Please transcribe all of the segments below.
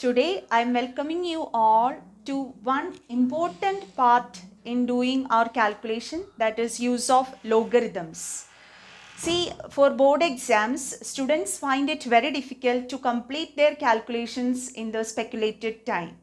Today I am welcoming you all to one important part in doing our calculation, that is use of logarithms. See, for board exams, students find it very difficult to complete their calculations in the speculated time.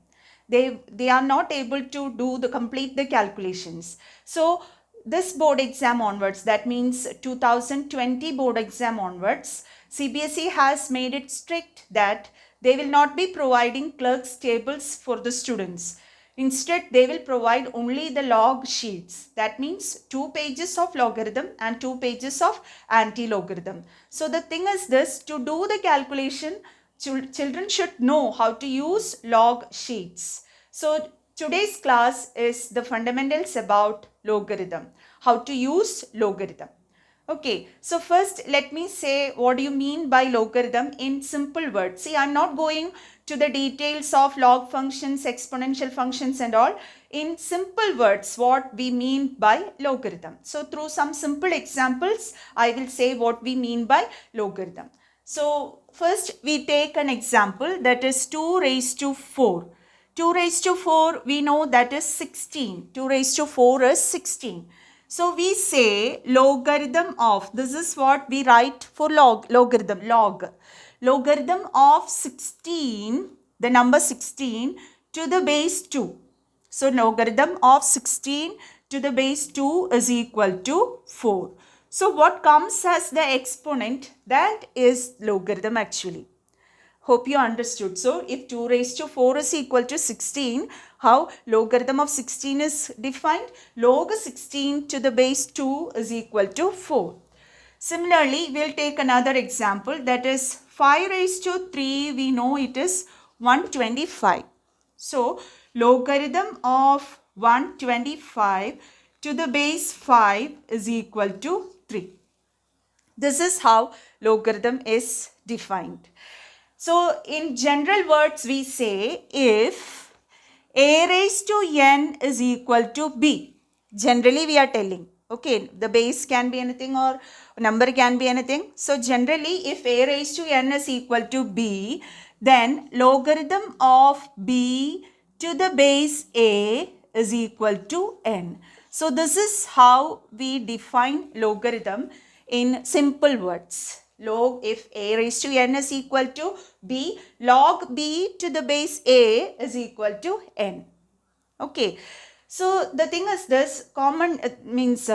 They are not able to complete the calculations. So this board exam onwards, that means 2020 board exam onwards, CBSE has made it strict that they will not be providing clerks tables for the students. Instead, they will provide only the log sheets. That means 2 pages of logarithm and 2 pages of anti-logarithm. So the thing is this, to do the calculation, children should know how to use log sheets. So today's class is the fundamentals about logarithm, how to use logarithm. Okay, so first let me say what do you mean by logarithm in simple words. See, I'm not going to the details of log functions, exponential functions and all. In simple words, what we mean by logarithm. So through some simple examples, I will say what we mean by logarithm. So first we take an example, that is 2 raised to 4. 2 raised to 4, we know that is 16. 2 raised to 4 is 16. So we say logarithm of, this is what we write for logarithm, logarithm of 16, the number 16 to the base 2. So logarithm of 16 to the base 2 is equal to 4. So what comes as the exponent, that is logarithm actually. Hope you understood. So if 2 raised to 4 is equal to 16, how logarithm of 16 is defined? Log 16 to the base 2 is equal to 4. Similarly, we'll take another example, that is 5 raised to 3, we know it is 125. So logarithm of 125 to the base 5 is equal to 3. This is how logarithm is defined. So in general words, we say if a raised to n is equal to b. Generally we are telling, okay, the base can be anything or number can be anything. So generally if a raised to n is equal to b, then logarithm of b to the base a is equal to n. So this is how we define logarithm in simple words. Log, if a raised to n is equal to b, log b to the base a is equal to n. Okay, so the thing is this, common means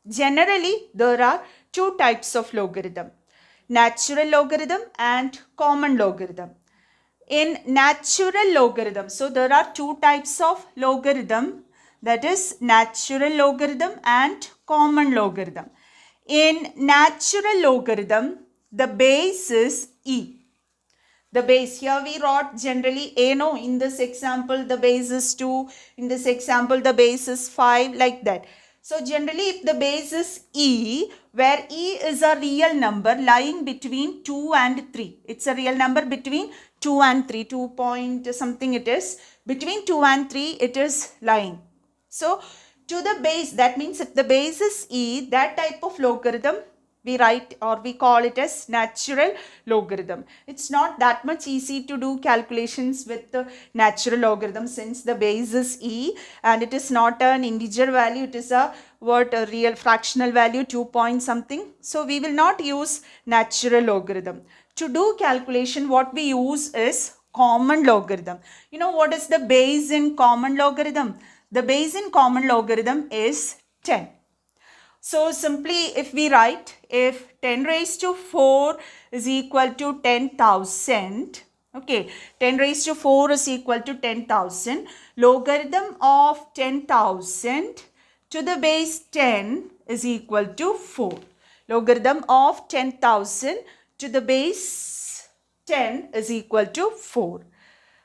generally there are two types of logarithm, natural logarithm and common logarithm. In natural logarithm, so there are two types of logarithm, that is natural logarithm and common logarithm. In natural logarithm, the base is e. The base, here we wrote generally a, no, in this example the base is 2, in this example the base is 5, like that. So generally if the base is e, where e is a real number lying between 2 and 3. It's a real number between 2 and 3, 2 point something it is. Between 2 and 3 it is lying. So to the base, that means if the base is e, that type of logarithm we write or we call it as natural logarithm. It's not that much easy to do calculations with the natural logarithm, since the base is e and it is not an integer value, it is a real fractional value, 2 point something. So we will not use natural logarithm. To do calculation, what we use is common logarithm. You know what is the base in common logarithm? The base in common logarithm is 10. So simply if we write, if 10 raised to 4 is equal to 10,000, okay, 10 raised to 4 is equal to 10,000, logarithm of 10,000 to the base 10 is equal to 4. Logarithm of 10,000 to the base 10 is equal to 4.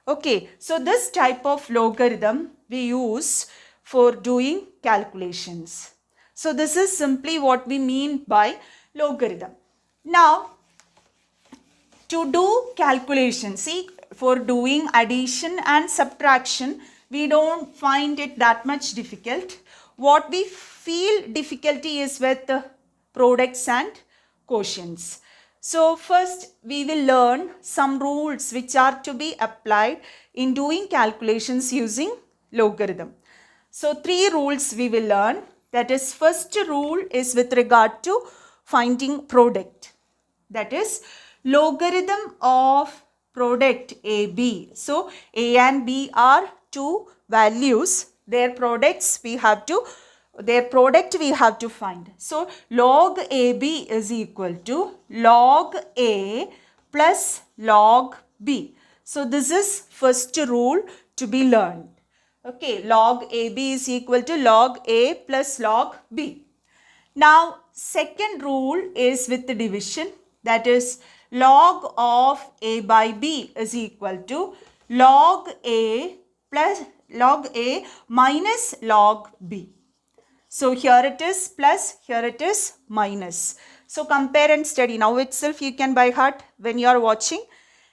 Okay, so this type of logarithm we use for doing calculations. So this is simply what we mean by logarithm. Now, to do calculation, see, for doing addition and subtraction, we don't find it that much difficult. What we feel difficulty is with products and quotients. So first we will learn some rules which are to be applied in doing calculations using logarithm. So 3 rules we will learn. That is, first rule is with regard to finding product. That is, logarithm of product AB. So A and B are two values. Their product we have to find. So log AB is equal to log A plus log B. So this is first rule to be learned. Okay, log AB is equal to log A plus log B. Now, second rule is with the division. That is, log of A by B is equal to log A minus log B. So here it is plus, here it is minus. So compare and study. Now itself you can by heart when you are watching.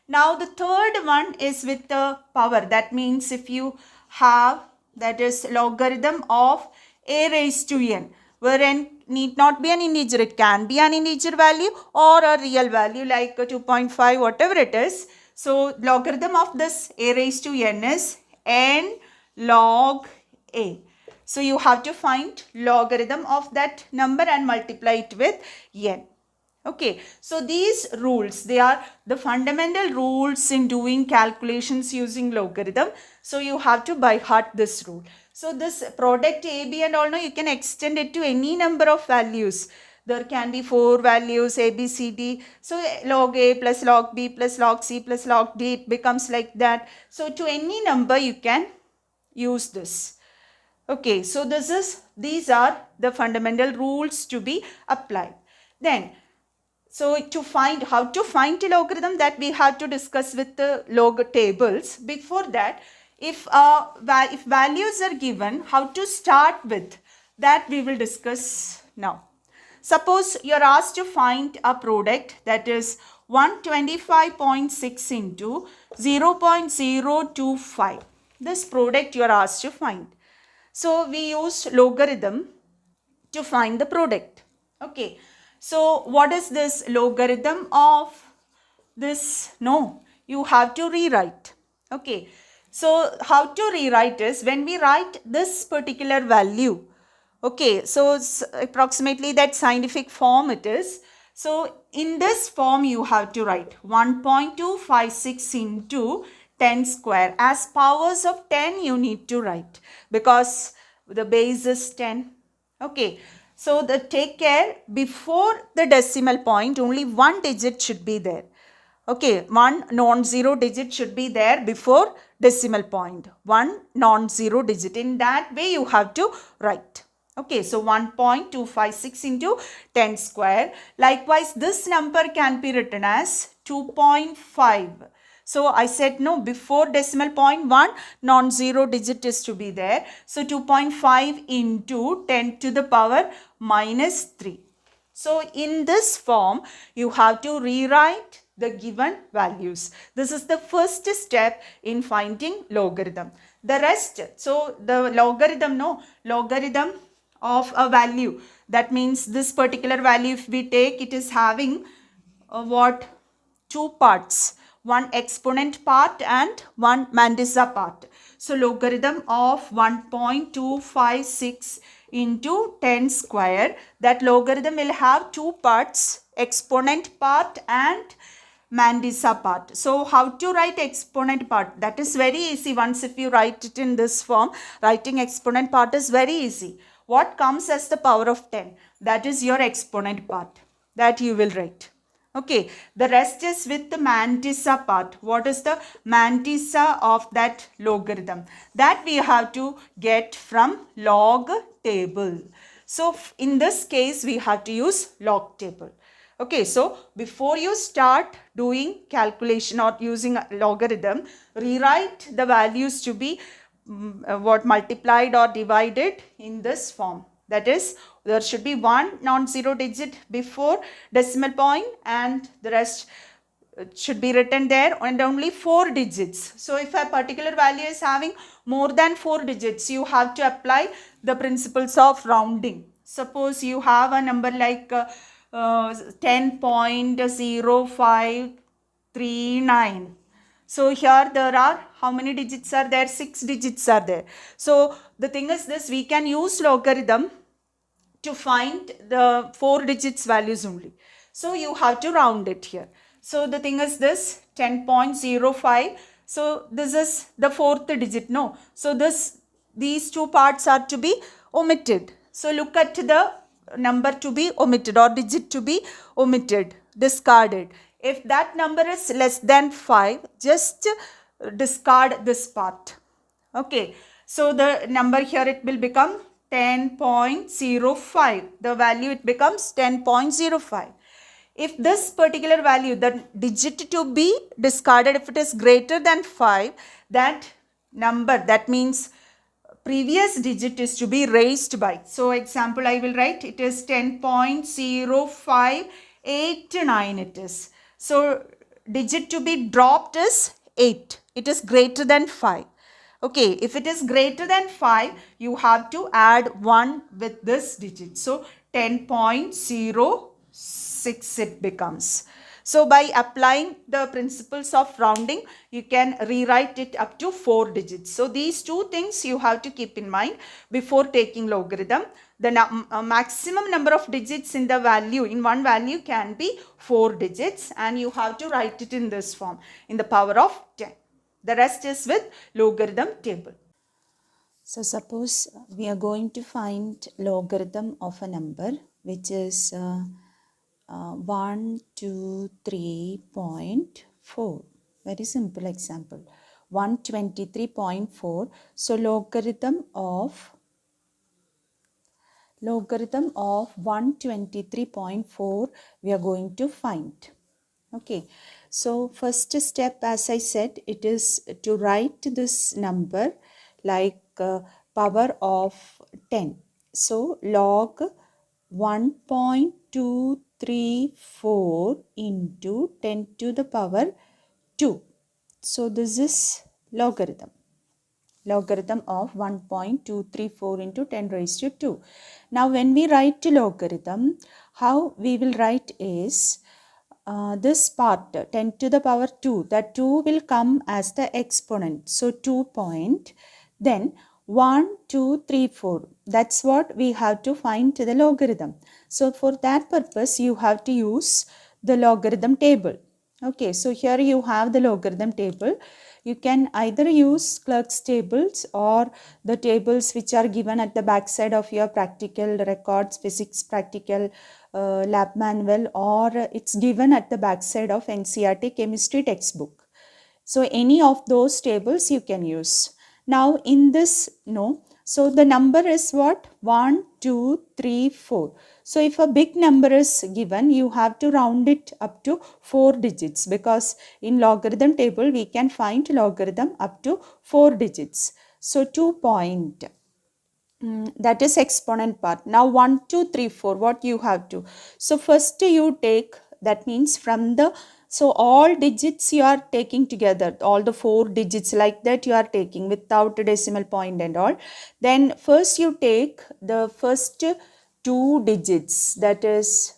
Now the third one is with the power. That means if you have, that is, logarithm of A raised to n, where n need not be an integer. It can be an integer value or a real value like 2.5, whatever it is. So logarithm of this A raised to n is n log A. So you have to find logarithm of that number and multiply it with n. Okay, so these rules, they are the fundamental rules in doing calculations using logarithm. So you have to by heart this rule. So this product A, B and all, now you can extend it to any number of values. There can be 4 values A, B, C, D. So log A plus log B plus log C plus log D, it becomes like that. So to any number you can use this. Okay, so these are the fundamental rules to be applied. Then, so to find how to find a logarithm, that we have to discuss with the log tables. Before that, if values are given, how to start with, that we will discuss now. Suppose you are asked to find a product, that is 125.6 into 0.025. This product you are asked to find. So we use logarithm to find the product. Okay. So what is this logarithm of this? No, you have to rewrite. Okay. So how to rewrite is, when we write this particular value. Okay. So approximately that scientific form it is. So in this form you have to write 1.256 into 10 square. As powers of 10 you need to write, because the base is 10. Okay. So take care, before the decimal point only one digit should be there. Okay. One non-zero digit should be there before decimal point. One non-zero digit. In that way you have to write. Okay, so 1.256 into 10 square. Likewise, this number can be written as 2.5. So I said no, before decimal point 1 non-zero digit is to be there. So 2.5 into 10 to the power minus 3. So in this form, you have to rewrite the given values. This is the first step in finding logarithm. The rest, so the logarithm of a value, that means this particular value, if we take, it is having two parts, one exponent part and one mantissa part. So logarithm of 1.256 into 10 square, that logarithm will have two parts, exponent part and mantissa part. So how to write exponent part? That is very easy. Once if you write it in this form, writing exponent part is very easy. What comes as the power of 10? That is your exponent part. That you will write. Okay. The rest is with the mantissa part. What is the mantissa of that logarithm? That we have to get from log table. So in this case, we have to use log table. Okay, so before you start doing calculation or using a logarithm, rewrite the values to be multiplied or divided in this form. That is, there should be one non-zero digit before decimal point and the rest should be written there, and only 4 digits. So if a particular value is having more than 4 digits, you have to apply the principles of rounding. Suppose you have a number like 10.0539. So here there are, how many digits are there? 6 digits are there. So the thing is this, we can use logarithm to find the 4 digits values only. So you have to round it here. So the thing is this, 10.05. So this is the 4th digit, no? So these two parts are to be omitted. So look at the number to be omitted or digit to be omitted, discarded. If that number is less than 5, just discard this part. Okay, so the number here, it will become 10.05. The value, it becomes 10.05. If this particular value, the digit to be discarded, if it is greater than 5, that number, that means previous digit is to be raised by. So example, I will write, it is 10.0589 it is. So digit to be dropped is 8. It is greater than 5. Okay, if it is greater than 5, you have to add 1 with this digit. So 10.06 it becomes. So by applying the principles of rounding, you can rewrite it up to 4 digits. So these two things you have to keep in mind before taking logarithm. The maximum number of digits in the value, in one value, can be 4 digits, and you have to write it in this form, in the power of 10. The rest is with logarithm table. So suppose we are going to find logarithm of a number which is 123.4. Very simple example. 123.4. So logarithm of 123.4 we are going to find. Okay, so first step, as I said, it is to write this number like power of 10. So log 1.234 into 10 to the power 2. So this is logarithm of 1.234 into 10 raised to 2. Now when we write logarithm, how we will write is this part 10 to the power 2, that 2 will come as the exponent. So 2 point, then 1, 2, 3, 4. That's what we have to find the logarithm. So for that purpose, you have to use the logarithm table. Okay, so here you have the logarithm table. You can either use Clerk's tables or the tables which are given at the back side of your practical records, physics practical lab manual, or it's given at the back side of NCERT chemistry textbook. So any of those tables you can use. Now in this, so the number is what? 1, 2, 3, 4. So if a big number is given, you have to round it up to 4 digits, because in logarithm table we can find logarithm up to 4 digits. So 2 point, that is exponent part. Now 1, 2, 3, 4, what you have to? So first you take, that means from the, so all digits you are taking together, all the 4 digits like that you are taking without a decimal point and all. Then first you take the first 2 digits, that is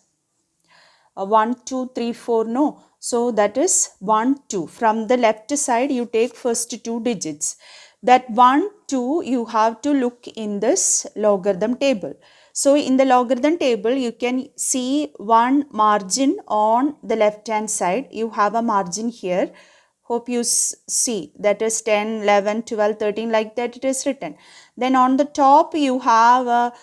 1, 2, 3, 4, no. So that is 1, 2. From the left side you take first 2 digits. That 1, 2 you have to look in this logarithm table. So in the logarithm table you can see one margin on the left hand side. You have a margin here. Hope you see, that is 10, 11, 12, 13, like that it is written. Then on the top you have a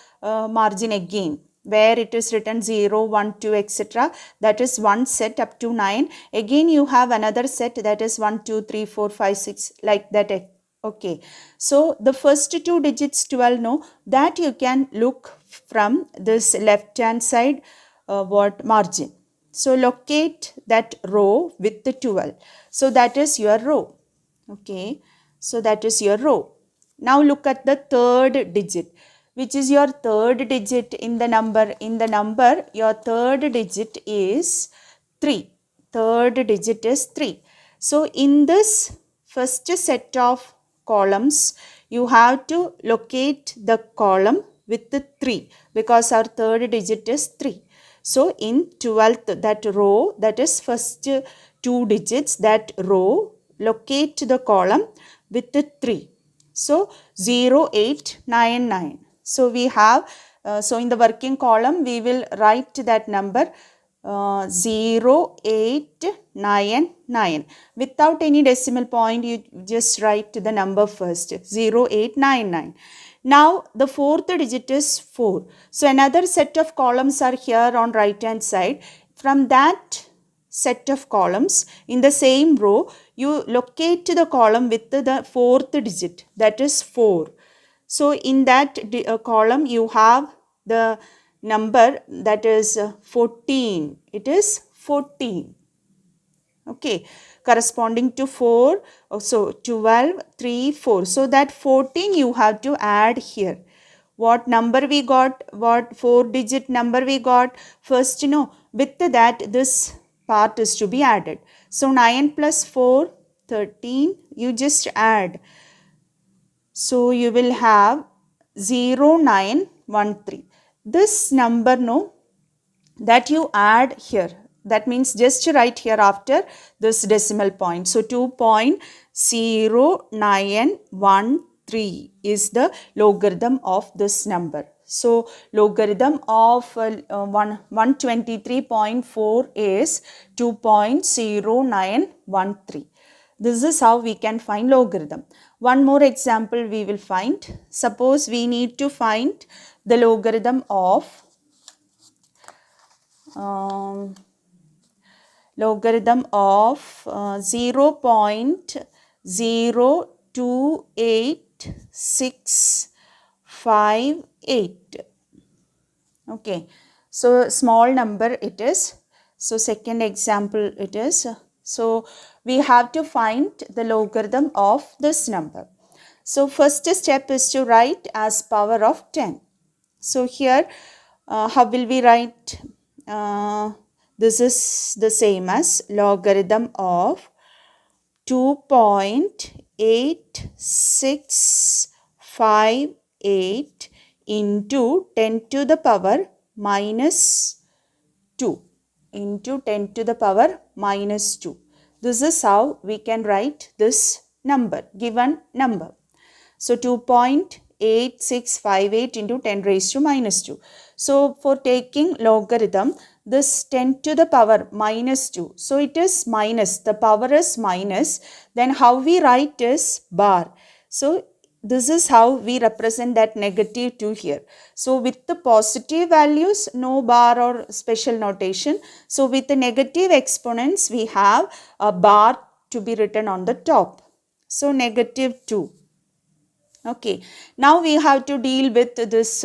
margin again, where it is written 0, 1, 2, etc. That is one set up to 9. Again you have another set, that is 1, 2, 3, 4, 5, 6, like that. Okay, so the first 2 digits 12, no, that you can look from this left hand side margin. So locate that row with the 12. So that is your row. Okay, so that is your row. Now look at the third digit. Which is your third digit in the number? In the number, your third digit is 3. Third digit is 3. So in this first set of columns, you have to locate the column with the 3, because our third digit is 3. So in 12th, that row, that is first two digits, that row, locate the column with the 3. So 0, 8, 9, 9. So we have, so in the working column, we will write that number 0, 8, 9, 9. Without any decimal point, you just write the number first, 0, 8, 9, 9. Now the fourth digit is 4. So another set of columns are here on right hand side. From that set of columns in the same row, you locate the column with the fourth digit, that is 4. So in that column you have the number, that is 14. It is 14. Okay, corresponding to 4. So 12, 3, 4. So that 14 you have to add here. What number we got? What 4-digit number we got? First, with that this part is to be added. So 9 plus 4, 13. You just add. So you will have 0913. This number, that you add here. That means just write here after this decimal point. So 2.0913 is the logarithm of this number. So logarithm of 123.4 is 2.0913. This is how we can find logarithm. One more example we will find. Suppose we need to find the logarithm of 0.02868. Okay, so small number it is. So second example it is. So we have to find the logarithm of this number. So first step is to write as power of 10. So here how will we write? This is the same as logarithm of 2.8658 into 10 to the power minus 2 into 10 to the power minus 2. This is how we can write this number, given number. So 2.8658 into 10 raised to minus 2. So for taking logarithm, this 10 to the power minus 2. So it is minus, the power is minus. Then how we write is bar. So this is how we represent that negative 2 here. So with the positive values, no bar or special notation. So with the negative exponents, we have a bar to be written on the top. So negative 2. Okay, now we have to deal with this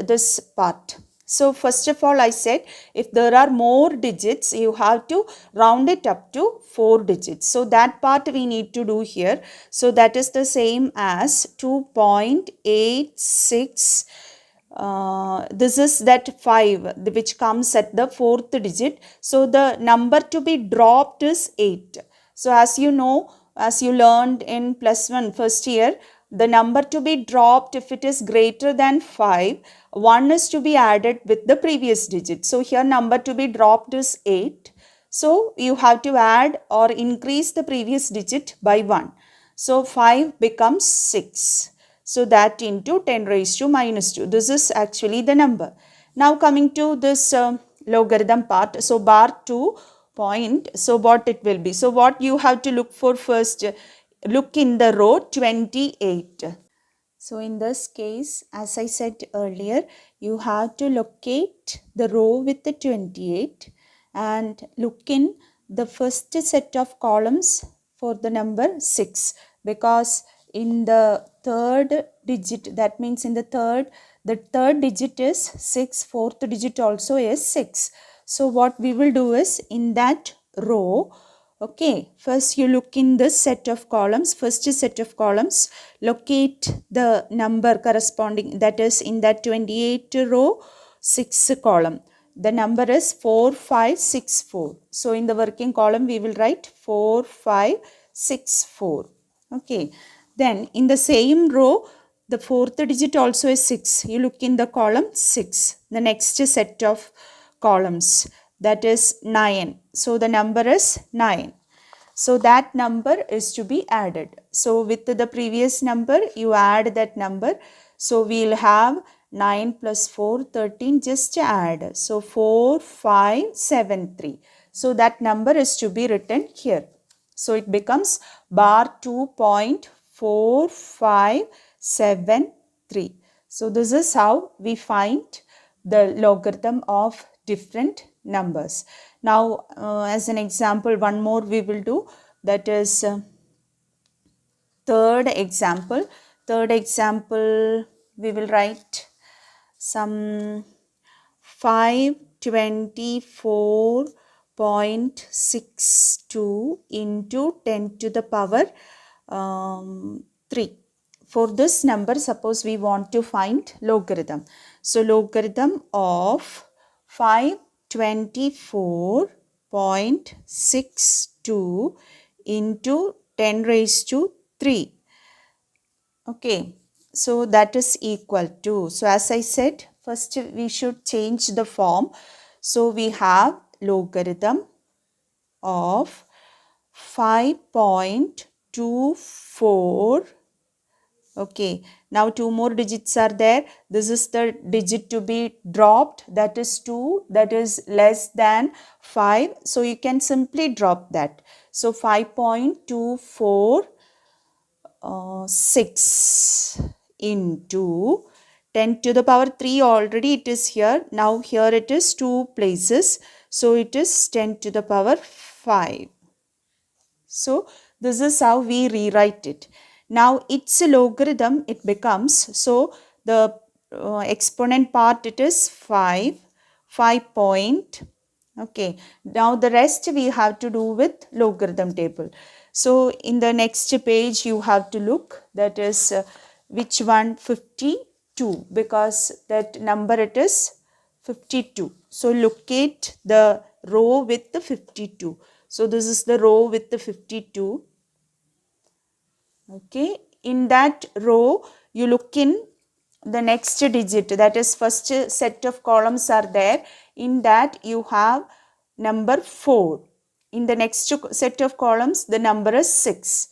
this part. So first of all, I said if there are more digits, you have to round it up to 4 digits. So that part we need to do here. So that is the same as 2.86. This is that 5 which comes at the 4th digit. So the number to be dropped is 8. So as you know, as you learned in +1 first year, the number to be dropped, if it is greater than 5, 1 is to be added with the previous digit. So here number to be dropped is 8. So you have to add or increase the previous digit by 1. So 5 becomes 6. So that into 10 raised to minus 2. This is actually the number. Now coming to this logarithm part. So bar 2 point. So what it will be? So what you have to look for first? Look in the row 28. So in this case, as I said earlier, you have to locate the row with the 28 and look in the first set of columns for the number 6, because in the third digit, that means in the third digit is 6, fourth digit also is 6. So what we will do is in that row, okay, first you look in this set of columns, first set of columns, locate the number corresponding, that is in that 28 row, 6 column. The number is 4564. So in the working column, we will write 4564. Okay. Then in the same row, the fourth digit also is 6. You look in the column 6. The next set of columns, that is 9. So the number is 9. So that number is to be added. So with the previous number, you add that number. So we'll have 9 plus 4, 13, just add. So 4, 5, 7, 3. So that number is to be written here. So it becomes bar 2.4573. So this is how we find the logarithm of different numbers. Now as an example, one more we will do, that is third example. Third example, we will write some 524.62 into 10 to the power 3. For this number, suppose we want to find logarithm. So logarithm of 524.62 into 10 raised to 3. Okay, so that is equal to, so as I said, first we should change the form. So we have logarithm of 5.24. Okay, now two more digits are there. This is the digit to be dropped, that is 2, that is less than 5. So you can simply drop that. So 5.246 into 10 to the power 3, already it is here. Now here it is 2 places. So it is 10 to the power 5. So this is how we rewrite it. Now its logarithm, it becomes, so the exponent part, it is 5 point. Okay, now the rest we have to do with logarithm table. So in the next page you have to look, that is which one, 52, because that number it is 52. So locate the row with the 52. So this is the row with the 52. Okay, in that row you look in the next digit, that is first set of columns are there. In that you have number 4. In the next set of columns the number is 6.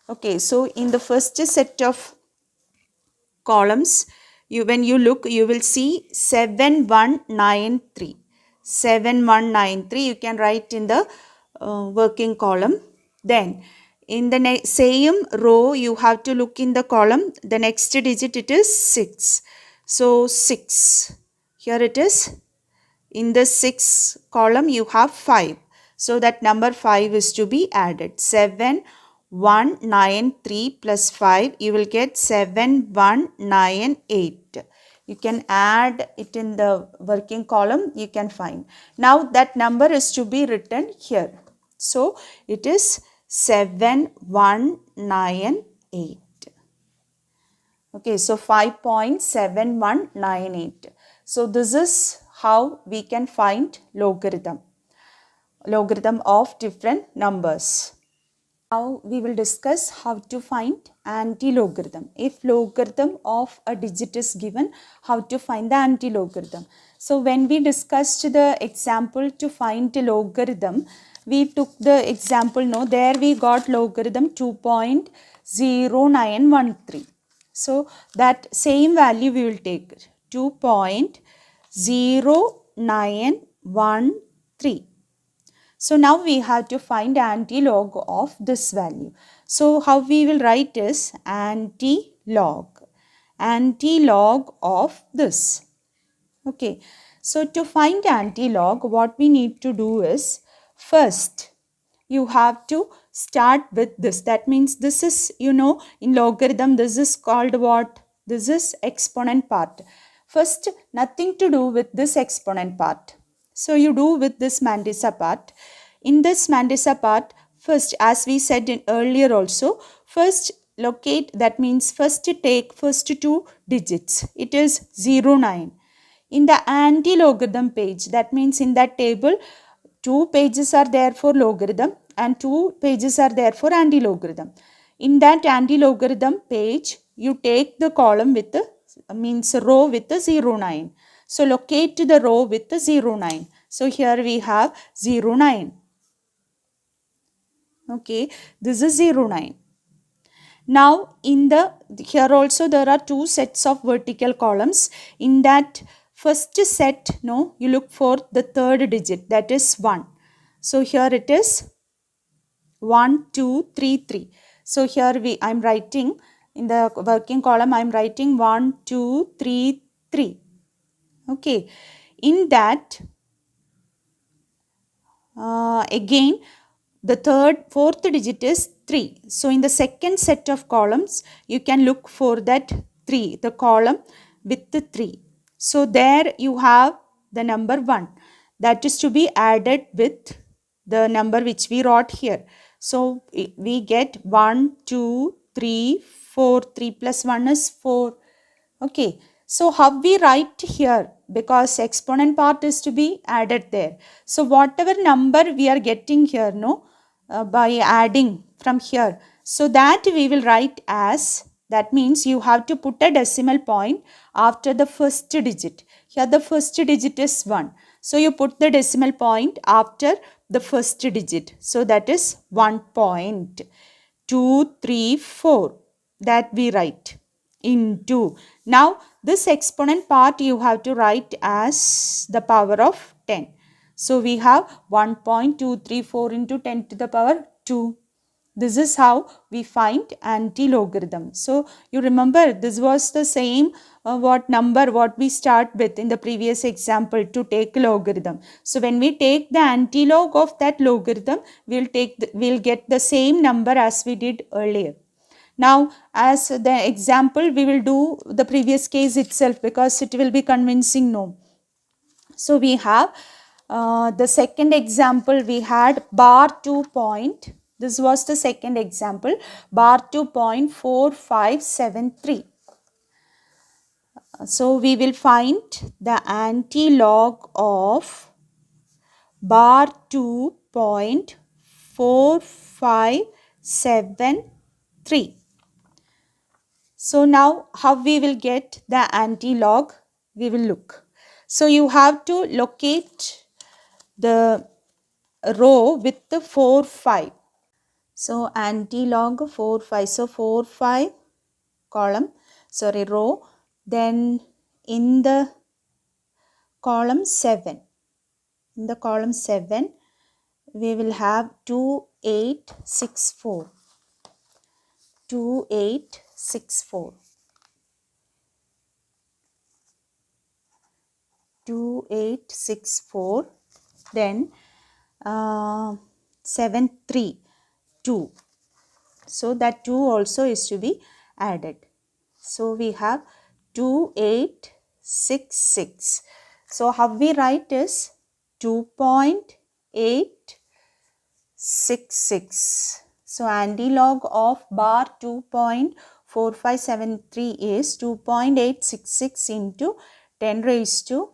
Okay, so in the first set of columns, when you look, you will see 7193. 7193 you can write in the working column. Then in the same row you have to look in the column, the next digit it is 6. So 6, here it is. In the 6 column you have 5. So that number 5 is to be added. 7193 plus 5, you will get 7198. You can add it in the working column, you can find. Now that number is to be written here. So it is 7198. Okay, so 5.7198. So this is how we can find logarithm of different numbers. Now we will discuss how to find anti-logarithm. If logarithm of a digit is given, how to find the anti-logarithm. So when we discussed the example to find a logarithm, we took the example, there we got logarithm 2.0913. So that same value we will take 2.0913. So now we have to find anti-log of this value. So how we will write is anti-log of this. Okay, so to find anti-log, what we need to do is, first you have to start with this. That means this is, in logarithm, this is called what? This is exponent part. First, nothing to do with this exponent part. So you do with this Mandisa part. In this Mandisa part, first, as we said earlier also, first locate, that means first take first 2 digits. It is 09. In the anti-logarithm page, that means in that table, 2 pages are there for logarithm and 2 pages are there for anti-logarithm. In that anti-logarithm page, you take the column with the, row with the 09. So locate the row with the 09. So here we have 0, 9. Okay, this is 0, 9. Now here also there are two sets of vertical columns. In that first set, no, you look for the third digit, that is 1. So here it is 1, 2, 3, 3. So here I'm writing in the working column, I'm writing 1, 2, 3, 3. Okay, in that again the fourth digit is 3. So in the second set of columns, you can look for that 3, the column with the 3. So there you have the number 1. That is to be added with the number which we wrote here. So we get 1, 2, 3, 4. 3 plus 1 is 4. Okay. So how we write here, because exponent part is to be added there. So whatever number we are getting here, no, by adding from here, so that we will write as, that means you have to put a decimal point after the first digit. Here the first digit is 1. So you put the decimal point after the first digit. So that is 1.234 that we write into. Now this exponent part you have to write as the power of 10. So we have 1.234 into 10 to the power 2. This is how we find anti-logarithm. So you remember this was the same what we start with in the previous example to take logarithm. So when we take the anti-log of that logarithm, we'll get the same number as we did earlier. Now, as the example, we will do the previous case itself because it will be convincing, no. So, we have the second example, we had bar 2 point. This was the second example, bar 2.4573. So, we will find the anti-log of bar 2.4573. So now how we will get the anti-log, we will look. So you have to locate the row with the 4, 5. So anti-log 4, 5. So 4, 5 row. Then in the column 7. In the column 7, we will have 2, 8, 6, 4. 2, 8, 6, 4. 2, 8, 6, 4. Then 7, 3, 2. So that 2 also is to be added. So we have 2, 8, 6, 6. So how we write is 2.866. So anti-log of bar 2.4573 is 2.866 into 10 raised to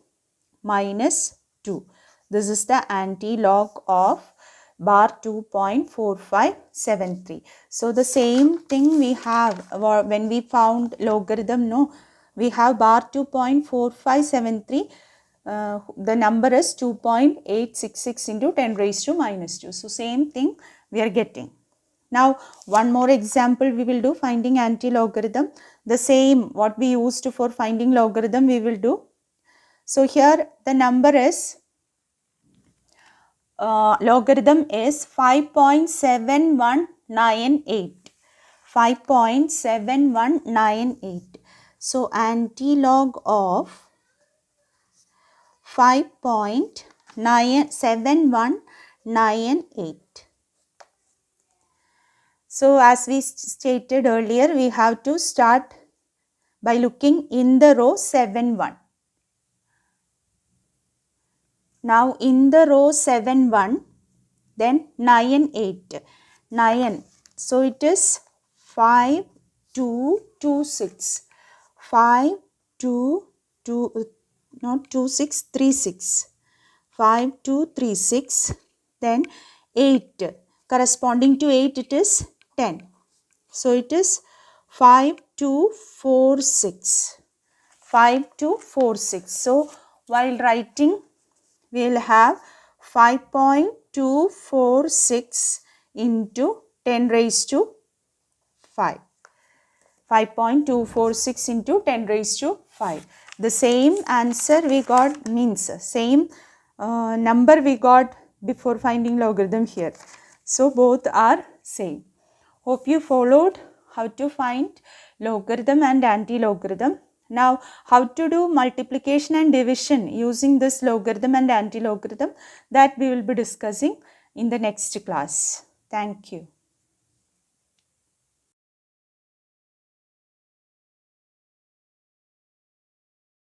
minus 2. This is the anti-log of bar 2.4573. So the same thing we have when we found logarithm, no, we have bar 2.4573. The number is 2.866 into 10 raised to minus 2. So same thing we are getting. Now one more example we will do, finding anti-logarithm. The same what we used for finding logarithm we will do. So here the number is logarithm is 5.7198. 5.7198. So anti-log of 5.7198. So as we stated earlier, we have to start by looking in the row 7, 1. Now in the row 7, 1, then 9, 8. 9. So it is 5, 2, 2, 6. 5, 2, 2, not 2, 6, 3, 6. 5, 2, 3, 6. Then 8. Corresponding to 8 it is 10. So it is 5, 2, 4, 6. 5, 2, 4, 6. So while writing we will have 5.246 into 10 raised to 5. 5.246 into 10 raised to 5. The same answer we got, means same number we got before finding logarithm here. So both are same. Hope you followed how to find logarithm and anti-logarithm. Now how to do multiplication and division using this logarithm and anti-logarithm, that we will be discussing in the next class. Thank you.